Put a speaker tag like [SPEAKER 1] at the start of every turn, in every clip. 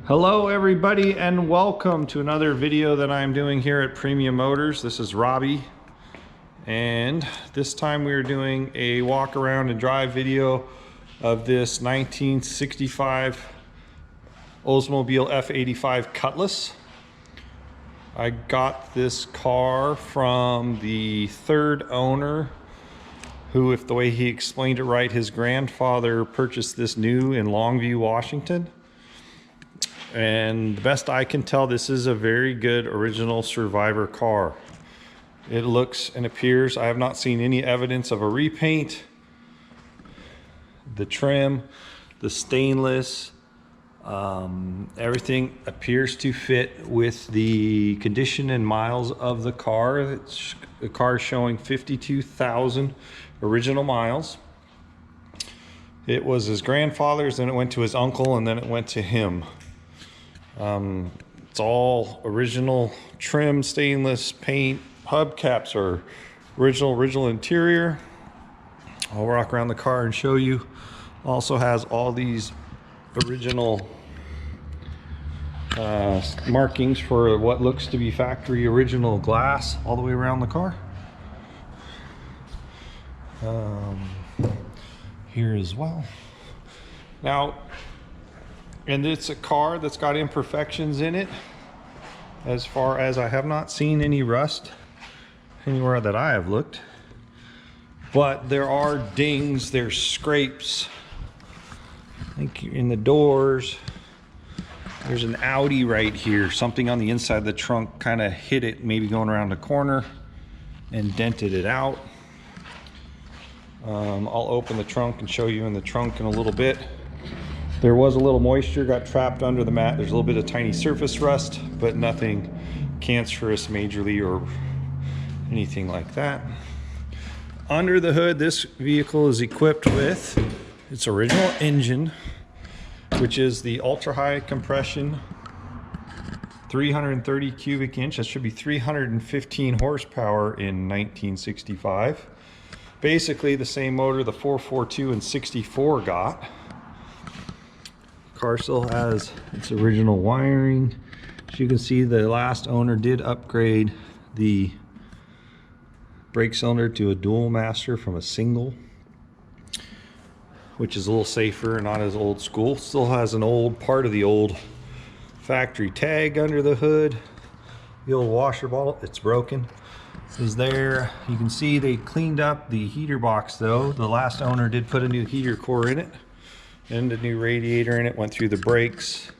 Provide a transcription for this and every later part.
[SPEAKER 1] Hello everybody and welcome to another video that I'm doing here at Premium Motors. This is Robbie, and this time we are doing a walk around and drive video of this 1965 Oldsmobile F85 Cutlass. I got this car from the third owner, who, if the way he explained it right, his grandfather purchased this new in Longview, Washington. And the best I can tell, this is a very good original survivor car. It looks and appears, I have not seen any evidence of a repaint. The trim, the stainless, everything appears to fit with the condition and miles of the car. The car is showing 52,000 original miles. It was his grandfather's, then it went to his uncle, and then it went to him. It's all original trim, stainless paint. Hubcaps are original interior. I'll rock around the car and show you. Also has all these original markings for what looks to be factory original glass all the way around the car. Here as well. Now, and it's a car that's got imperfections in it. As far as I have not seen any rust anywhere that I have looked. But there are dings, there's scrapes. I think in the doors. There's an Audi right here. Something on the inside of the trunk kind of hit it, maybe going around the corner, and dented it out. I'll open the trunk and show you in the trunk in a little bit. There was a little moisture got trapped under the mat. There's a little bit of tiny surface rust, but nothing cancerous majorly or anything like that. Under the hood, this vehicle is equipped with its original engine, which is the ultra high compression 330 cubic inch. That should be 315 horsepower in 1965. Basically the same motor the 442 and 64 got. Car still has its original wiring. As you can see, the last owner did upgrade the brake cylinder to a dual master from a single, which is a little safer and not as old school. Still has an old part of the old factory tag under the hood. The old washer bottle, it's broken, is there. You can see they cleaned up the heater box though. The last owner did put a new heater core in it and a new radiator in it, went through the brakes,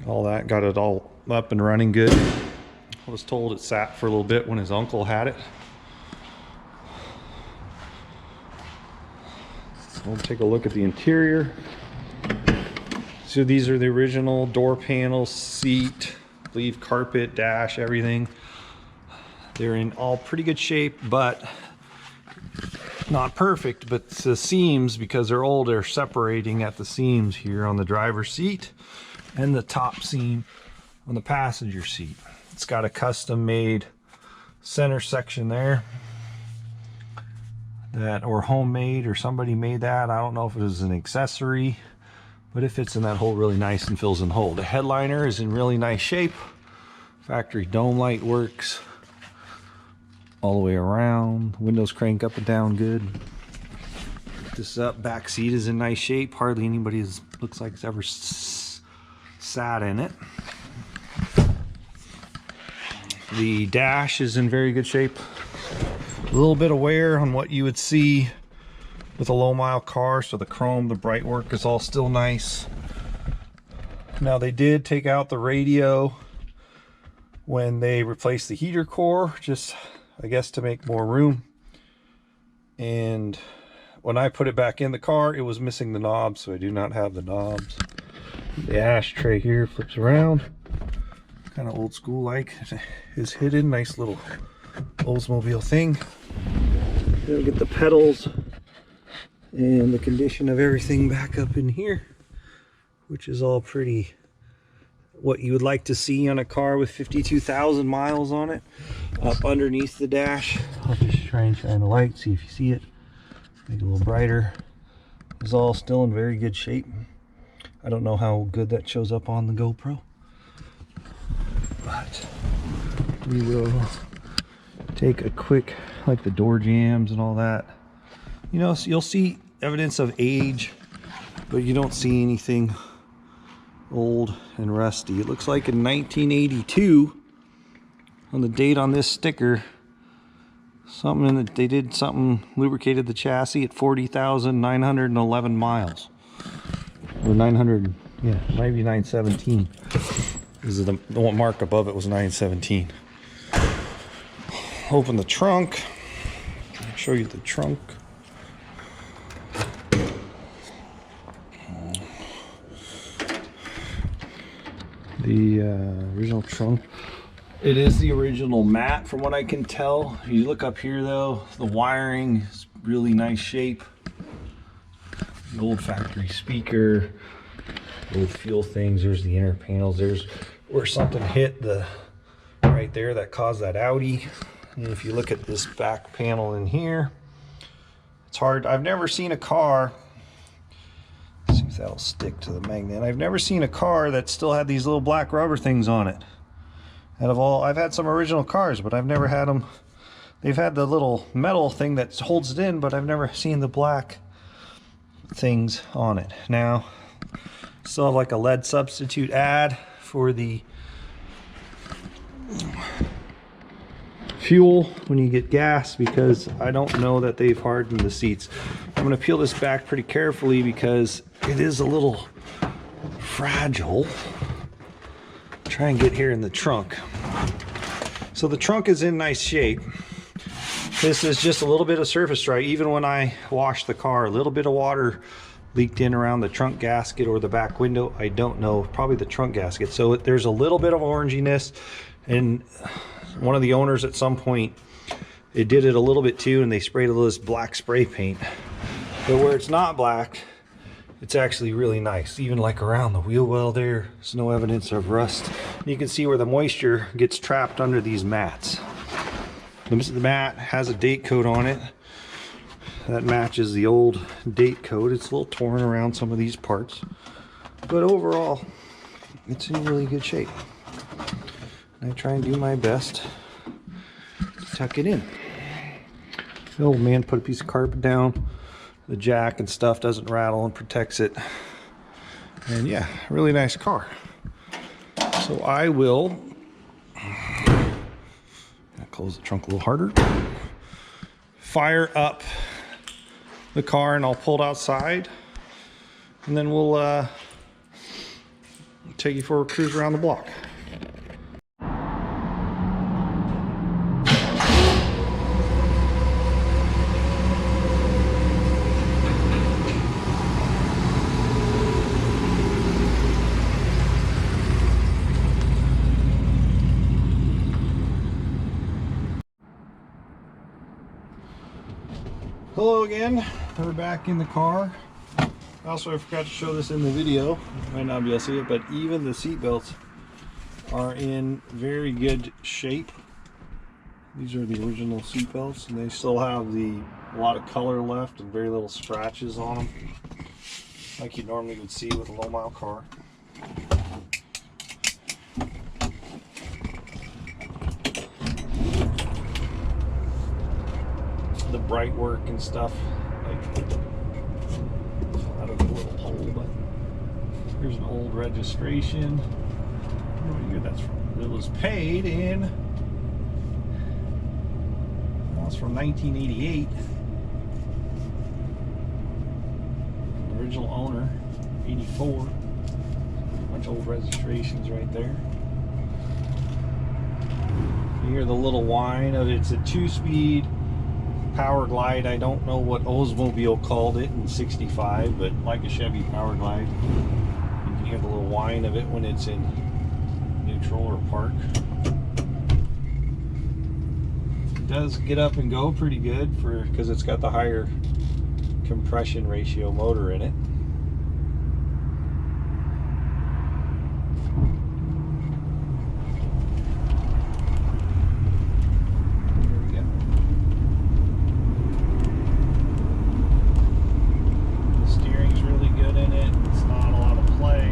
[SPEAKER 1] all that, got it all up and running good. I was told it sat for a little bit when his uncle had it. So we'll take a look at the interior. So these are the original door panels, seat, I believe carpet, dash, everything. They're in all pretty good shape, but not perfect. But the seams, because they're old, are separating at the seams here on the driver's seat and the top seam on the passenger seat. It's got a custom made center section there, that, or homemade, or somebody made that. I don't know if it was an accessory, but it fits in that hole really nice and fills in the hole. The headliner is in really nice shape. Factory dome light works all the way around. Windows crank up and down good. This up back seat is in nice shape. Hardly anybody looks like it's ever sat in it. The dash is in very good shape. A little bit of wear on what you would see with a low mile car, so the chrome, the bright work is all still nice. Now they did take out the radio when they replaced the heater core, just I guess to make more room. And when I put it back in the car, it was missing the knobs, so I do not have the knobs. The ashtray here flips around, kind of old school like, is hidden. Nice little Oldsmobile thing. Then we get the pedals and the condition of everything back up in here, which is all pretty what you would like to see on a car with 52,000 miles on it. Up underneath the dash, I'll just try and shine a light, see if you see it, make it a little brighter. It's all still in very good shape. I don't know how good that shows up on the GoPro, but we will take a quick, like the door jambs and all that. You know, so you'll see evidence of age, but you don't see anything old and rusty. It looks like in 1982, on the date on this sticker, they did something, lubricated the chassis at 40,911 miles. Or 900, yeah, maybe 917. This is the one mark above it was 917. Open the trunk. I'll show you the trunk. The original trunk. It is the original mat from what I can tell. If you look up here though, the wiring is really nice shape. The old factory speaker, old fuel things. There's the inner panels. There's where something hit the right there that caused that Audi. And if you look at this back panel in here, it's hard. I've never seen a car. Let's see if that'll stick to the magnet. I've never seen a car that still had these little black rubber things on it. Out of all, I've had some original cars, but I've never had them. They've had the little metal thing that holds it in, but I've never seen the black things on it. Now, still have like a lead substitute ad for the fuel when you get gas, because I don't know that they've hardened the seats. I'm going to peel this back pretty carefully because it is a little fragile. Try and get here in the trunk. So the trunk is in nice shape. This is just a little bit of surface dry. Even when I washed the car, a little bit of water leaked in around the trunk gasket or the back window. I don't know, probably the trunk gasket. So there's a little bit of oranginess, and one of the owners at some point, it did it a little bit too, and they sprayed a little this black spray paint. But where it's not black, it's actually really nice. Even like around the wheel well there's no evidence of rust. You can see where the moisture gets trapped under these mats. The mat has a date code on it that matches the old date code. It's a little torn around some of these parts, but overall it's in really good shape. And I try and do my best to tuck it in. The old man put a piece of carpet down. The jack and stuff doesn't rattle and protects it. And yeah, really nice car. So I will close the trunk a little harder. Fire up the car and I'll pull it outside. And then we'll take you for a cruise around the block. Hello again, we're back in the car. Also, I forgot to show this in the video. You might not be able to see it, but even the seat belts are in very good shape. These are the original seat belts, and they still have a lot of color left and very little scratches on them, like you normally would see with a low mile car. The bright work and stuff, like out of a little hole, but here's an old registration. I don't know what year that's from. It was paid in, well, it's from 1988. The original owner, 84. A bunch of old registrations right there. You hear the little whine of it. It's a 2-speed Power Glide. I don't know what Oldsmobile called it in 65, but like a Chevy Power Glide. You can hear the little whine of it when it's in neutral or park. It does get up and go pretty good because it's got the higher compression ratio motor in it. Play.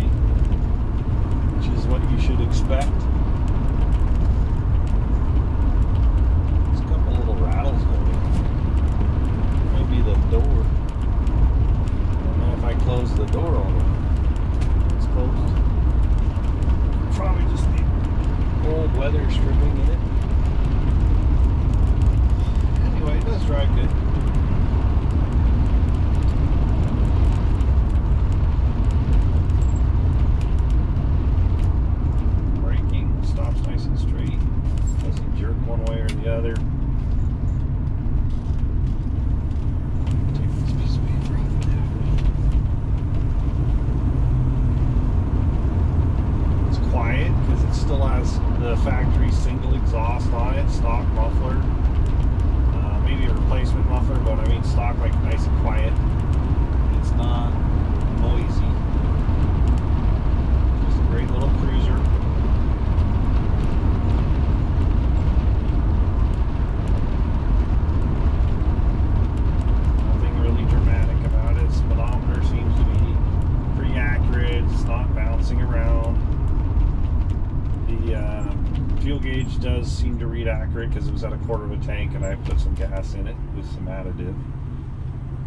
[SPEAKER 1] the factory single exhaust on it, stock muffler. Maybe a replacement muffler, but I mean stock, like nice and quiet. It's not noisy. Just a great little cruiser. Nothing really dramatic about it. Speedometer seems to be pretty accurate. It's not bouncing around. The fuel gauge does seem to read accurate because it was at a quarter of a tank, and I put some gas in it with some additive,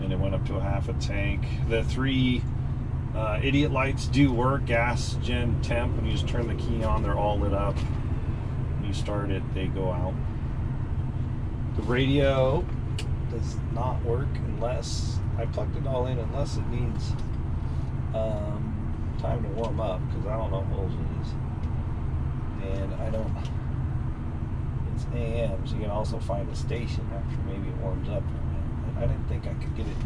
[SPEAKER 1] and it went up to a half a tank. The three idiot lights do work, gas, gen, temp. When you just turn the key on, they're all lit up. When you start it, they go out. The radio does not work unless I plugged it all in, unless it needs time to warm up, because I don't know how old it is. And I don't, it's AM, so you can also find a station after maybe it warms up. And I didn't think I could get it,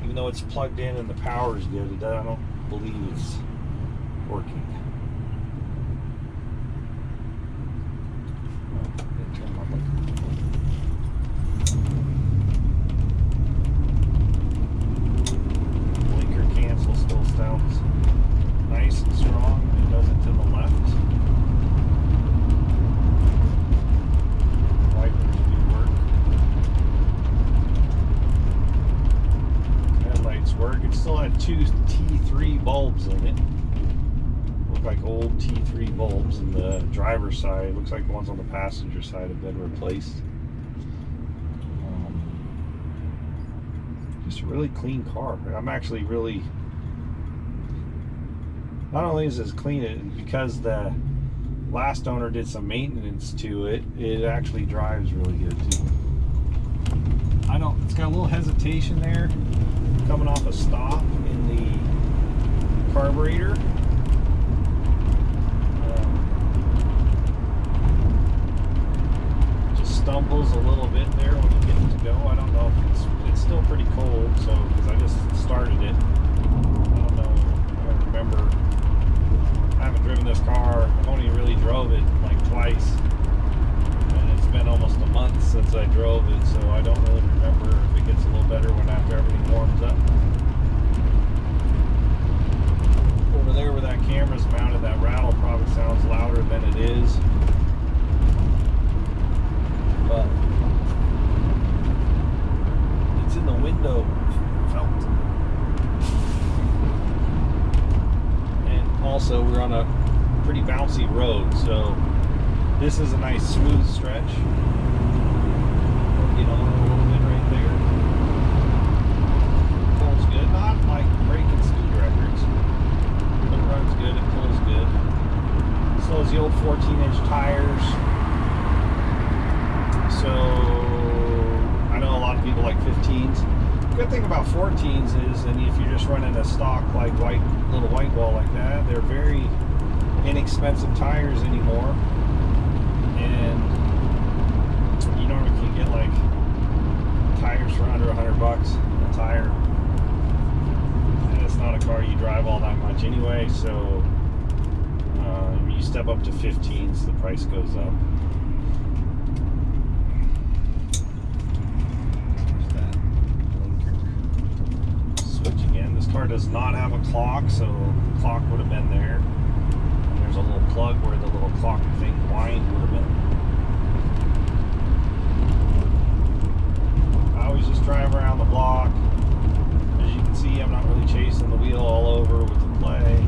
[SPEAKER 1] even though it's plugged in and the power is good, I don't believe it's working. Turn my blinker cancel still sounds nice and strong. It does it to the left. It still had two T3 bulbs in it. Look like old T3 bulbs in the driver's side. Looks like the ones on the passenger side have been replaced. Just a really clean car. I'm actually really, not only is it clean, because the last owner did some maintenance to it, it actually drives really good too. It's got a little hesitation there coming off a stop in the carburetor. Just stumbles a little bit there when you get it to go. I don't know if it's still pretty cold, so because I just started it. I don't know. I don't remember. I haven't driven this car. I've only really drove it like twice. It's been almost a month since I drove it, so I don't really remember if it gets a little better when after everything warms up. Over there where that camera's mounted, that rattle probably sounds louder than it is. But it's in the window felt. And also we're on a pretty bouncy road, so this is a nice smooth stretch. Get on a little bit right there. Pulls good, not like breaking speed records, but it runs good, it pulls good. So those the old 14-inch tires. So I know a lot of people like 15s. Good thing about 14s is, and if you're just running a stock like little white wall like that, they're very inexpensive tires anymore. And you normally can get like tires for under $100 a tire, and it's not a car you drive all that much anyway, so you step up to 15s, the price goes up. There's that blinker. Switch again. This car does not have a clock, so the clock would have been there. And there's a little plug where the little clock thing wind would have been. I always just drive around the block. As you can see, I'm not really chasing the wheel all over with the play.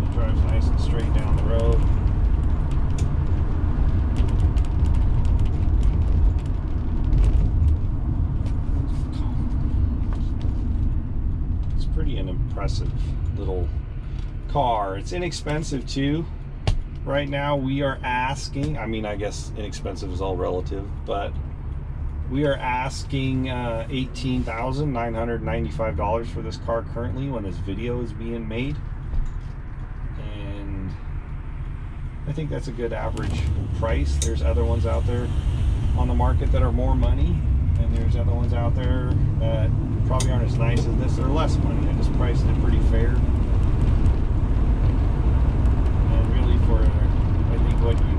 [SPEAKER 1] It drives nice and straight down the road. It's pretty an impressive little car. It's inexpensive too. Right now we are asking, I mean, I guess inexpensive is all relative, but we are asking $18,995 for this car currently when this video is being made. And I think that's a good average price. There's other ones out there on the market that are more money, and there's other ones out there that probably aren't as nice as this. They're less money. I just priced it pretty fair. And really for, I think what you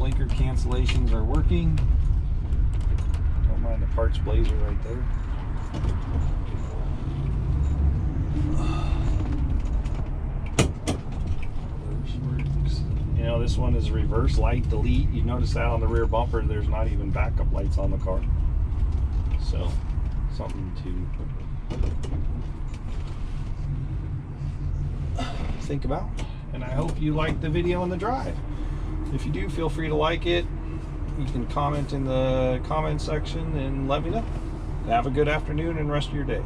[SPEAKER 1] blinker cancellations are working. Don't mind the parts blazer right there. You know, this one is reverse light delete. You notice that on the rear bumper, there's not even backup lights on the car. So, something to think about. And I hope you liked the video and the drive. If you do, feel free to like it. You can comment in the comment section and let me know. Have a good afternoon and rest of your day.